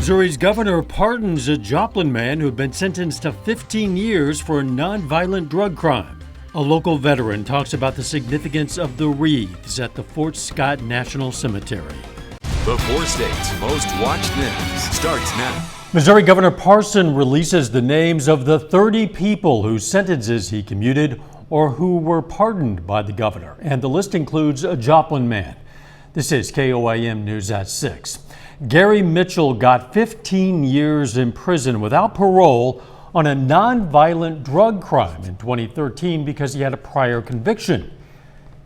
Missouri's governor pardons a Joplin man who had been sentenced to 15 years for a nonviolent drug crime. A local veteran talks about the significance of the wreaths at the Fort Scott National Cemetery. The four states' most watched news starts now. Missouri Governor Parson releases the names of the 30 people whose sentences he commuted or who were pardoned by the governor. And the list includes a Joplin man. This is KOIM News at 6. Gary Mitchell got 15 years in prison without parole on a nonviolent drug crime in 2013 because he had a prior conviction.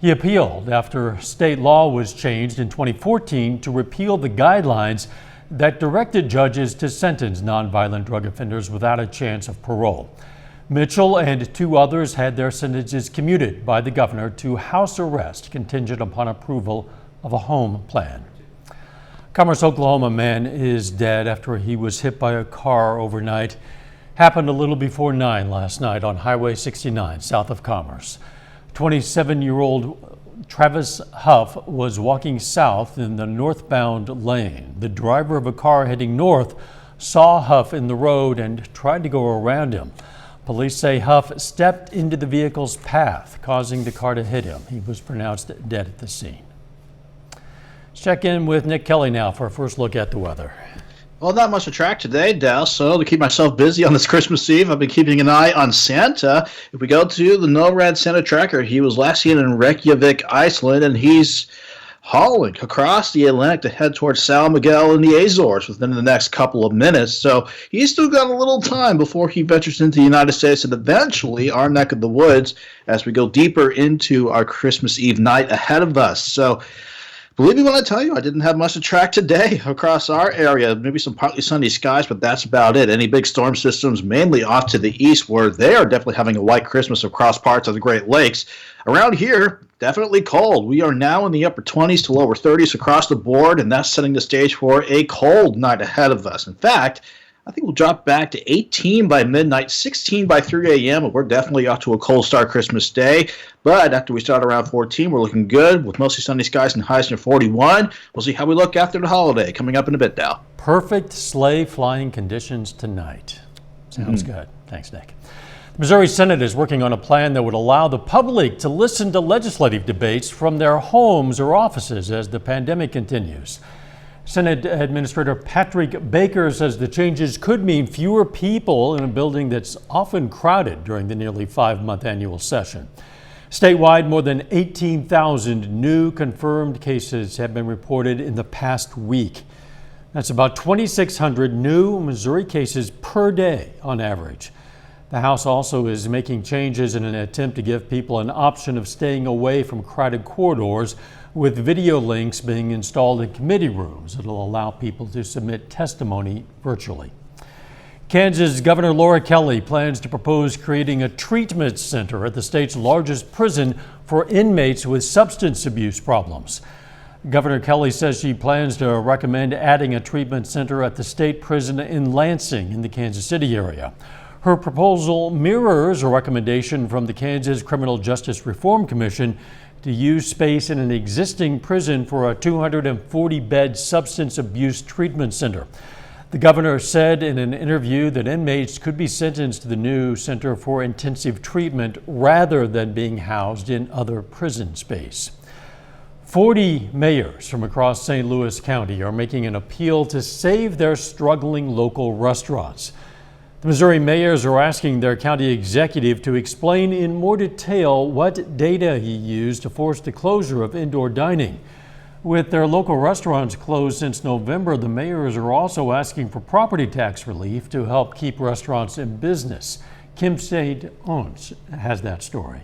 He appealed after state law was changed in 2014 to repeal the guidelines that directed judges to sentence nonviolent drug offenders without a chance of parole. Mitchell and two others had their sentences commuted by the governor to house arrest contingent upon approval of a home plan. Commerce, Oklahoma man is dead after he was hit by a car overnight. Happened a little before 9 last night on Highway 69 south of Commerce. 27-year-old Travis Huff was walking south in the northbound lane. The driver of a car heading north saw Huff in the road and tried to go around him. Police say Huff stepped into the vehicle's path, causing the car to hit him. He was pronounced dead at the scene. Let's check in with Nick Kelly now for a first look at the weather. Well, not much to track today, Dal, so to keep myself busy on this Christmas Eve, I've been keeping an eye on Santa. If we go to the NORAD Santa tracker, he was last seen in Reykjavik, Iceland, and he's hauling across the Atlantic to head towards San Miguel and the Azores within the next couple of minutes. So he's still got a little time before he ventures into the United States and eventually our neck of the woods as we go deeper into our Christmas Eve night ahead of us. So believe me when I tell you, I didn't have much to track today across our area. Maybe some partly sunny skies, but that's about it. Any big storm systems mainly off to the east where they are definitely having a white Christmas across parts of the Great Lakes. Around here, definitely cold. We are now in the upper 20s to lower 30s across the board, and that's setting the stage for a cold night ahead of us. In fact, I think we'll drop back to 18 by midnight, 16 by 3 a.m., and we're definitely off to a cold start Christmas Day. But after we start around 14, we're looking good with mostly sunny skies and highs near 41. We'll see how we look after the holiday coming up in a bit, Dal. Perfect sleigh flying conditions tonight. Sounds good. Thanks, Nick. The Missouri Senate is working on a plan that would allow the public to listen to legislative debates from their homes or offices as the pandemic continues. Senate Administrator Patrick Baker says the changes could mean fewer people in a building that's often crowded during the nearly 5-month annual session. Statewide, more than 18,000 new confirmed cases have been reported in the past week. That's about 2,600 new Missouri cases per day on average. The House also is making changes in an attempt to give people an option of staying away from crowded corridors, with video links being installed in committee rooms that will allow people to submit testimony virtually. Kansas Governor Laura Kelly plans to propose creating a treatment center at the state's largest prison for inmates with substance abuse problems. Governor Kelly says she plans to recommend adding a treatment center at the state prison in Lansing in the Kansas City area. Her proposal mirrors a recommendation from the Kansas Criminal Justice Reform Commission to use space in an existing prison for a 240-bed substance abuse treatment center. The governor said in an interview that inmates could be sentenced to the new center for intensive treatment rather than being housed in other prison space. 40 mayors from across St. Louis County are making an appeal to save their struggling local restaurants. The Missouri mayors are asking their county executive to explain in more detail what data he used to force the closure of indoor dining. With their local restaurants closed since November, the mayors are also asking for property tax relief to help keep restaurants in business. Kim St. Ons has that story.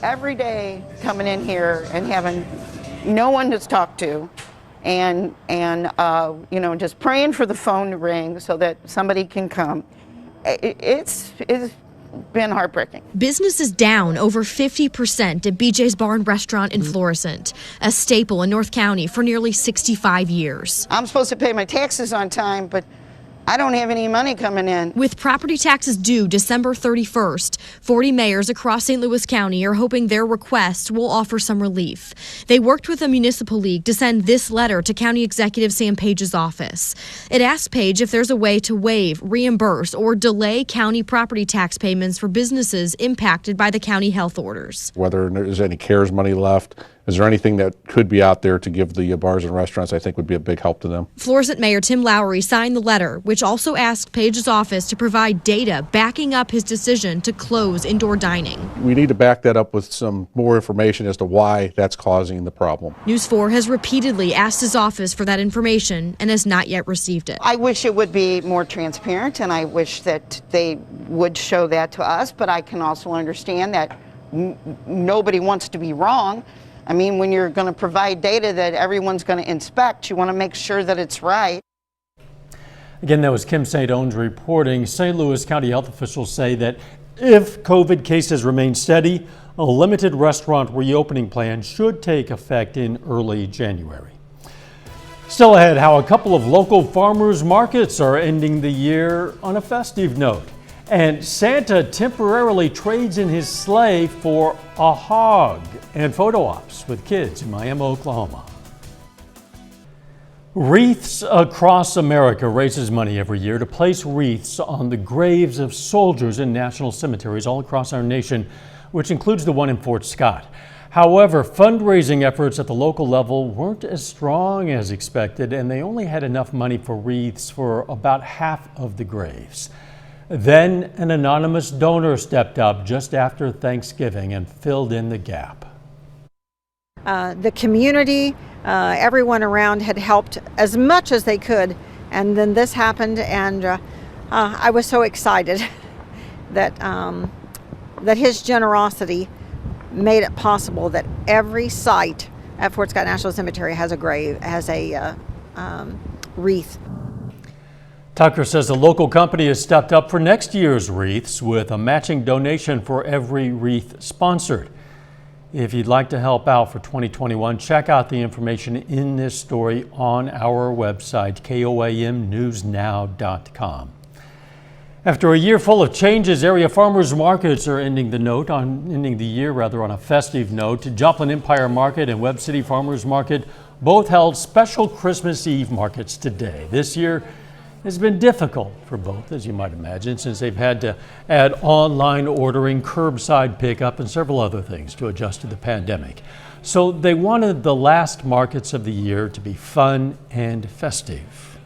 Every day coming in here and having no one to talk to and just praying for the phone to ring so that somebody can come. It's been heartbreaking. Business is down over 50% at BJ's Barn Restaurant in Florissant, a staple in North County for nearly 65 years. I'm supposed to pay my taxes on time, but I don't have any money coming in. With property taxes due December 31st, 40 mayors across St. Louis County are hoping their request will offer some relief. They worked with the Municipal League to send this letter to County Executive Sam Page's office. It asks Page if there's a way to waive, reimburse, or delay county property tax payments for businesses impacted by the county health orders. Whether there's any CARES money left, is there anything that could be out there to give the bars and restaurants, I think would be a big help to them. Florissant Mayor Tim Lowry signed the letter, which also asked Page's office to provide data backing up his decision to close indoor dining. We need to back that up with some more information as to why that's causing the problem. News 4 has repeatedly asked his office for that information and has not yet received it. I wish it would be more transparent, and I wish that they would show that to us, but I can also understand that nobody wants to be wrong. I mean, when you're going to provide data that everyone's going to inspect, you want to make sure that it's right. Again, that was Kim St. Owens reporting. St. Louis County health officials say that if COVID cases remain steady, a limited restaurant reopening plan should take effect in early January. Still ahead, how a couple of local farmers markets are ending the year on a festive note. And Santa temporarily trades in his sleigh for a hog, and photo ops with kids in Miami, Oklahoma. Wreaths Across America raises money every year to place wreaths on the graves of soldiers in national cemeteries all across our nation, which includes the one in Fort Scott. However, fundraising efforts at the local level weren't as strong as expected, and they only had enough money for wreaths for about half of the graves. Then an anonymous donor stepped up just after Thanksgiving and filled in the gap. The community, everyone around had helped as much as they could, and then this happened, and I was so excited that that his generosity made it possible that every site at Fort Scott National Cemetery has a wreath. Tucker says the local company has stepped up for next year's wreaths with a matching donation for every wreath sponsored. If you'd like to help out for 2021, check out the information in this story on our website, koamnewsnow.com. After a year full of changes, area farmers markets are ending the year on a festive note. Joplin Empire Market and Webb City Farmers Market both held special Christmas Eve markets today. This year has been difficult for both, as you might imagine, since they've had to add online ordering, curbside pickup, and several other things to adjust to the pandemic. So they wanted the last markets of the year to be fun and festive.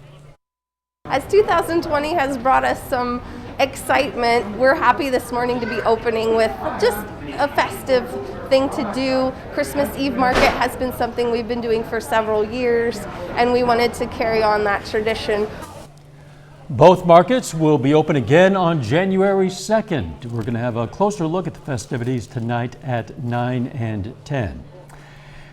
As 2020 has brought us some excitement, we're happy this morning to be opening with just a festive thing to do. Christmas Eve market has been something we've been doing for several years, and we wanted to carry on that tradition. Both markets will be open again on January 2nd. We're going to have a closer look at the festivities tonight at 9 and 10.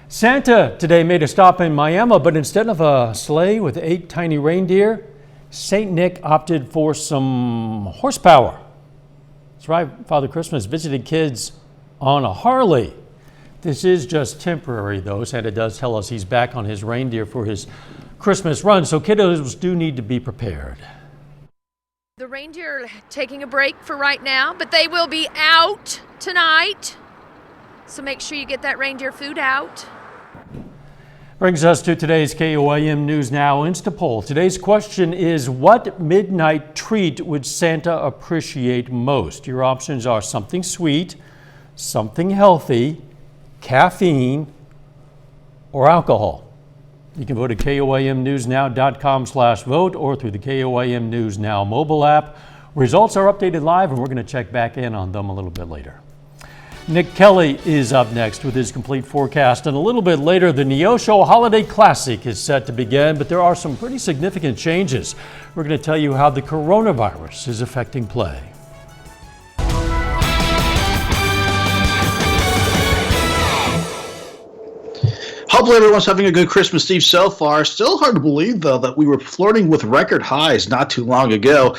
Santa today made a stop in Miami, but instead of a sleigh with 8 tiny reindeer, St. Nick opted for some horsepower. That's right, Father Christmas visited kids on a Harley. This is just temporary, though. Santa does tell us he's back on his reindeer for his Christmas run, so kiddos do need to be prepared. The reindeer are taking a break for right now, but they will be out tonight. So make sure you get that reindeer food out. Brings us to today's KOAM News Now Insta Poll. Today's question is, what midnight treat would Santa appreciate most? Your options are something sweet, something healthy, caffeine, or alcohol. You can vote at koamnewsnow.com/vote or through the KOAM News Now mobile app. Results are updated live, and we're going to check back in on them a little bit later. Nick Kelly is up next with his complete forecast, and a little bit later, the Neosho Holiday Classic is set to begin, but there are some pretty significant changes. We're going to tell you how the coronavirus is affecting play. Hopefully everyone's having a good Christmas Eve so far. Still hard to believe, though, that we were flirting with record highs not too long ago.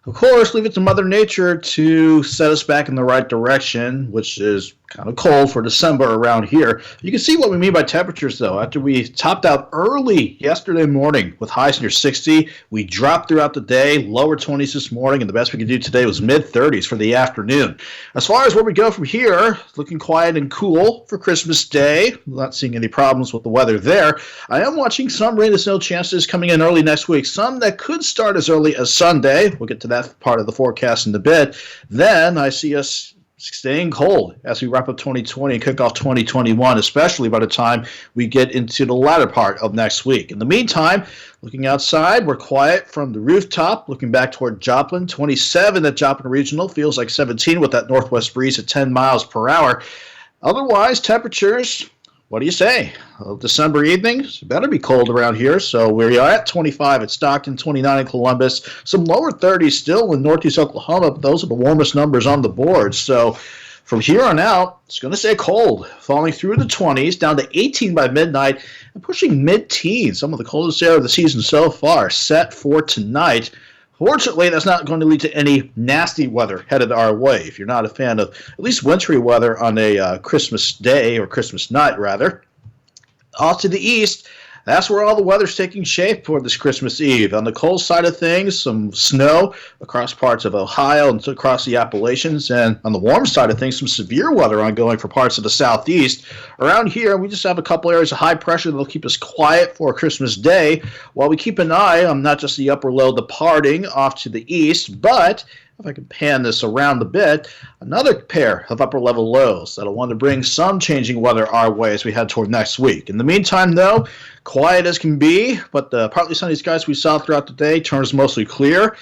Of course, leave it to Mother Nature to set us back in the right direction, which is Kind of cold for December around here. You can see what we mean by temperatures, though. After we topped out early yesterday morning with highs near 60, we dropped throughout the day, lower 20s this morning, and the best we could do today was mid-30s for the afternoon. As far as where we go from here, looking quiet and cool for Christmas Day. Not seeing any problems with the weather there. I am watching some rain and snow chances coming in early next week. Some that could start as early as Sunday. We'll get to that part of the forecast in a bit. Then I see us staying cold as we wrap up 2020 and kick off 2021, especially by the time we get into the latter part of next week. In the meantime, looking outside, we're quiet from the rooftop, looking back toward Joplin. 27 at Joplin Regional, feels like 17 with that northwest breeze at 10 miles per hour. Otherwise, temperatures, what do you say? December evenings, better be cold around here. So we are at 25 at Stockton, 29 in Columbus, some lower 30s still in northeast Oklahoma, but those are the warmest numbers on the board. So from here on out, it's going to stay cold, falling through the 20s, down to 18 by midnight, and pushing mid-teens, some of the coldest air of the season so far, set for tonight. Fortunately, that's not going to lead to any nasty weather headed our way. If you're not a fan of at least wintry weather on a Christmas day, or Christmas night, rather. Off to the east, that's where all the weather's taking shape for this Christmas Eve. On the cold side of things, some snow across parts of Ohio and across the Appalachians. And on the warm side of things, some severe weather ongoing for parts of the southeast. Around here, we just have a couple areas of high pressure that'll keep us quiet for Christmas Day, while we keep an eye on not just the upper low departing off to the east, but if I can pan this around a bit, another pair of upper-level lows that'll want to bring some changing weather our way as we head toward next week. In the meantime, though, quiet as can be, but the partly sunny skies we saw throughout the day turns mostly clear.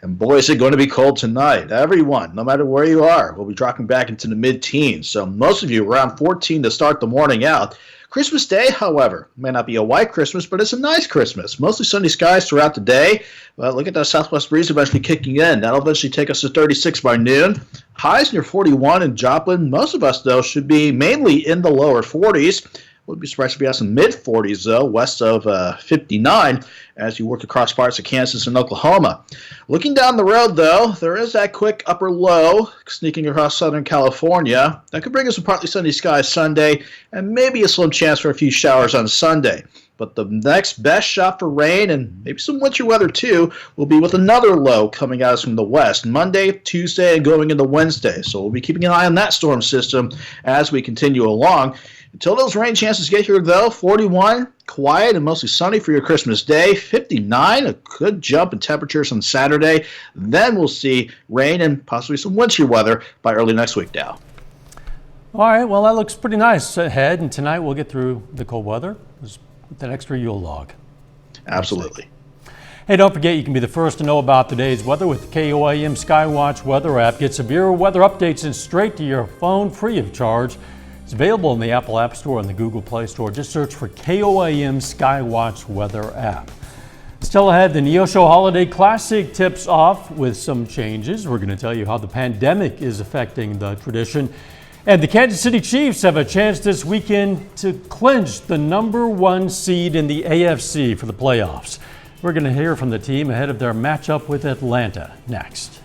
And boy, is it going to be cold tonight. Everyone, no matter where you are, will be dropping back into the mid-teens. So most of you around 14 to start the morning out. Christmas Day, however, may not be a white Christmas, but it's a nice Christmas. Mostly sunny skies throughout the day. Well, look at that southwest breeze eventually kicking in. That'll eventually take us to 36 by noon. Highs near 41 in Joplin. Most of us, though, should be mainly in the lower 40s. Wouldn't be surprised if we have some mid-40s, though, west of 59, as you work across parts of Kansas and Oklahoma. Looking down the road, though, there is that quick upper low sneaking across Southern California. That could bring us some partly sunny skies Sunday, and maybe a slim chance for a few showers on Sunday. But the next best shot for rain, and maybe some winter weather too, will be with another low coming at us from the west, Monday, Tuesday, and going into Wednesday. So we'll be keeping an eye on that storm system as we continue along. Until those rain chances get here, though, 41, quiet and mostly sunny for your Christmas Day. 59, a good jump in temperatures on Saturday. Then we'll see rain and possibly some wintry weather by early next week, Dow. All right, well, that looks pretty nice ahead, and tonight we'll get through the cold weather with that extra Yule log. Absolutely. Hey, don't forget you can be the first to know about today's weather with the KOAM Skywatch weather app. Get severe weather updates sent straight to your phone free of charge. It's available in the Apple App Store and the Google Play Store. Just search for KOAM Skywatch weather app. Still ahead, the Neosho Holiday Classic tips off with some changes. We're going to tell you how the pandemic is affecting the tradition. And the Kansas City Chiefs have a chance this weekend to clinch the #1 seed in the AFC for the playoffs. We're going to hear from the team ahead of their matchup with Atlanta next.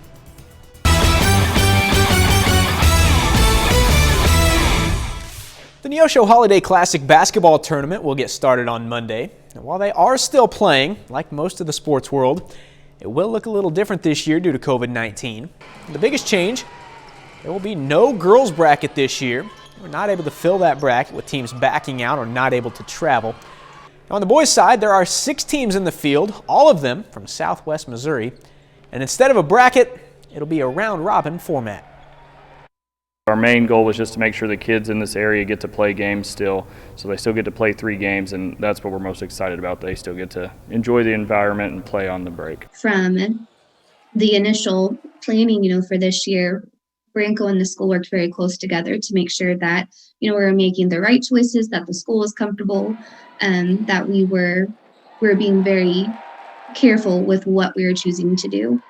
The Neosho Holiday Classic basketball tournament will get started on Monday. And while they are still playing, like most of the sports world, it will look a little different this year due to COVID-19. The biggest change, there will be no girls bracket this year. We're not able to fill that bracket with teams backing out or not able to travel. Now on the boys' side, there are 6 teams in the field, all of them from Southwest Missouri. And instead of a bracket, it'll be a round-robin format. Our main goal was just to make sure the kids in this area get to play games still, so they still get to play 3 games, and that's what we're most excited about. They still get to enjoy the environment and play on the break. From the initial planning, for this year, Branco and the school worked very close together to make sure that, we were making the right choices, that the school was comfortable, and that we were being very careful with what we were choosing to do.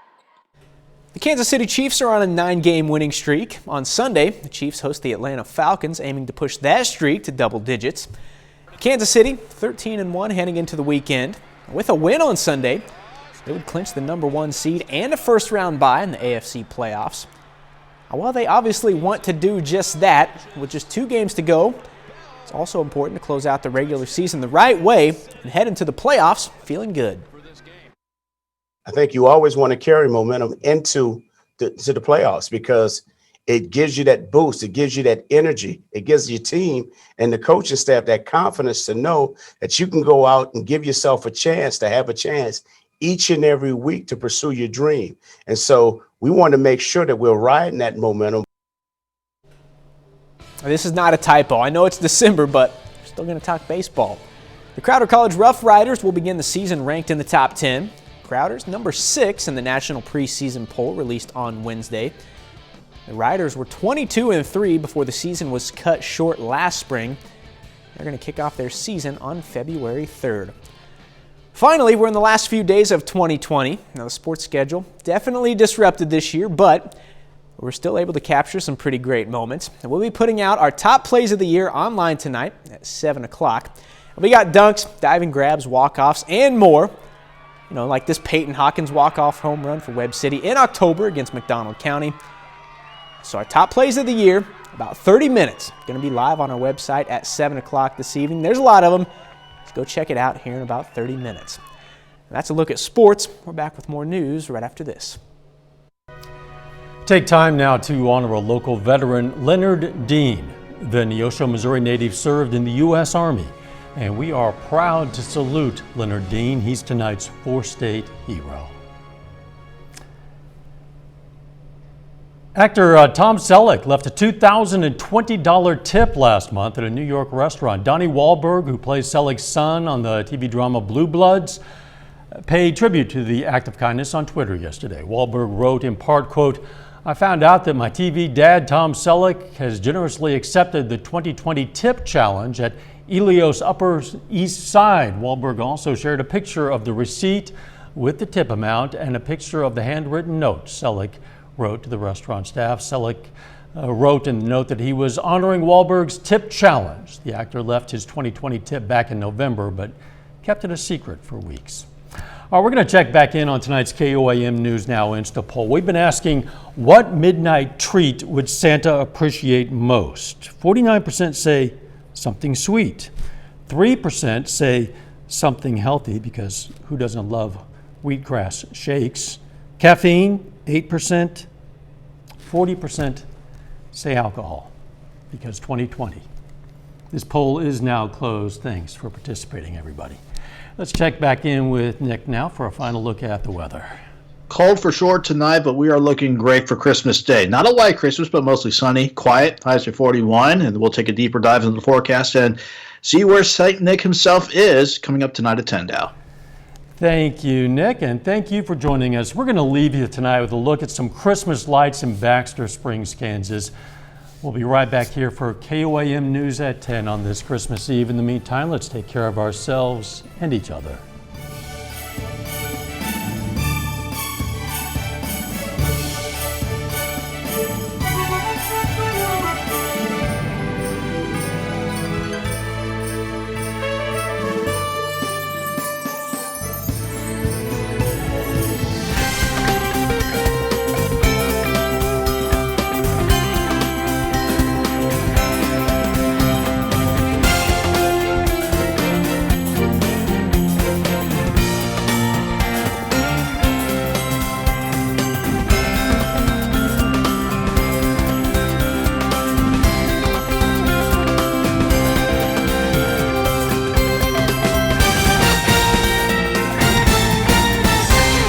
The Kansas City Chiefs are on a 9-game winning streak. On Sunday, the Chiefs host the Atlanta Falcons, aiming to push that streak to double digits. Kansas City, 13-1 heading into the weekend. With a win on Sunday, they would clinch the #1 seed and a first-round bye in the AFC playoffs. While they obviously want to do just that, with just 2 games to go, it's also important to close out the regular season the right way and head into the playoffs feeling good. I think you always want to carry momentum into the playoffs because it gives you that boost. It gives you that energy. It gives your team and the coaching staff that confidence to know that you can go out and give yourself a chance to have a chance each and every week to pursue your dream. And so we want to make sure that we're riding that momentum. This is not a typo. I know it's December, but we're still going to talk baseball. The Crowder College Rough Riders will begin the season ranked in the top 10. Crowder's number 6 in the national preseason poll released on Wednesday. The Riders were 22-3 before the season was cut short last spring. They're going to kick off their season on February 3rd. Finally, we're in the last few days of 2020. Now, the sports schedule definitely disrupted this year, but we're still able to capture some pretty great moments. And we'll be putting out our top plays of the year online tonight at 7 o'clock. We got dunks, diving grabs, walk-offs, and more. Like this Peyton Hawkins walk-off home run for Webb City in October against McDonald County. So our top plays of the year, about 30 minutes. Going to be live on our website at 7 o'clock this evening. There's a lot of them. Let's go check it out here in about 30 minutes. And that's a look at sports. We're back with more news right after this. Take time now to honor a local veteran, Leonard Dean. The Neosho, Missouri native served in the U.S. Army. And we are proud to salute Leonard Dean. He's tonight's 4-state hero. Actor Tom Selleck left a $2,020 tip last month at a New York restaurant. Donnie Wahlberg, who plays Selleck's son on the TV drama Blue Bloods, paid tribute to the act of kindness on Twitter yesterday. Wahlberg wrote in part, quote, "I found out that my TV dad, Tom Selleck, has generously accepted the 2020 tip challenge at Ilios Upper East Side." Wahlberg also shared a picture of the receipt with the tip amount and a picture of the handwritten note Selleck wrote to the restaurant staff. Selleck wrote in the note that he was honoring Wahlberg's tip challenge. The actor left his 2020 tip back in November, but kept it a secret for weeks. We're going to check back in on tonight's KOAM News Now Insta Poll. We've been asking, what midnight treat would Santa appreciate most? 49% say something sweet. 3% say something healthy, because who doesn't love wheatgrass shakes? Caffeine, 8%. 40% say alcohol, because 2020. This poll is now closed. Thanks for participating, everybody. Let's check back in with Nick now for a final look at the weather. Cold for sure tonight, but we are looking great for Christmas Day. Not a white Christmas, but mostly sunny, quiet, highs are 41, and we'll take a deeper dive into the forecast and see where St. Nick himself is coming up tonight at 10, Dow. Thank you, Nick, and thank you for joining us. We're going to leave you tonight with a look at some Christmas lights in Baxter Springs, Kansas. We'll be right back here for KOAM News at 10 on this Christmas Eve. In the meantime, let's take care of ourselves and each other.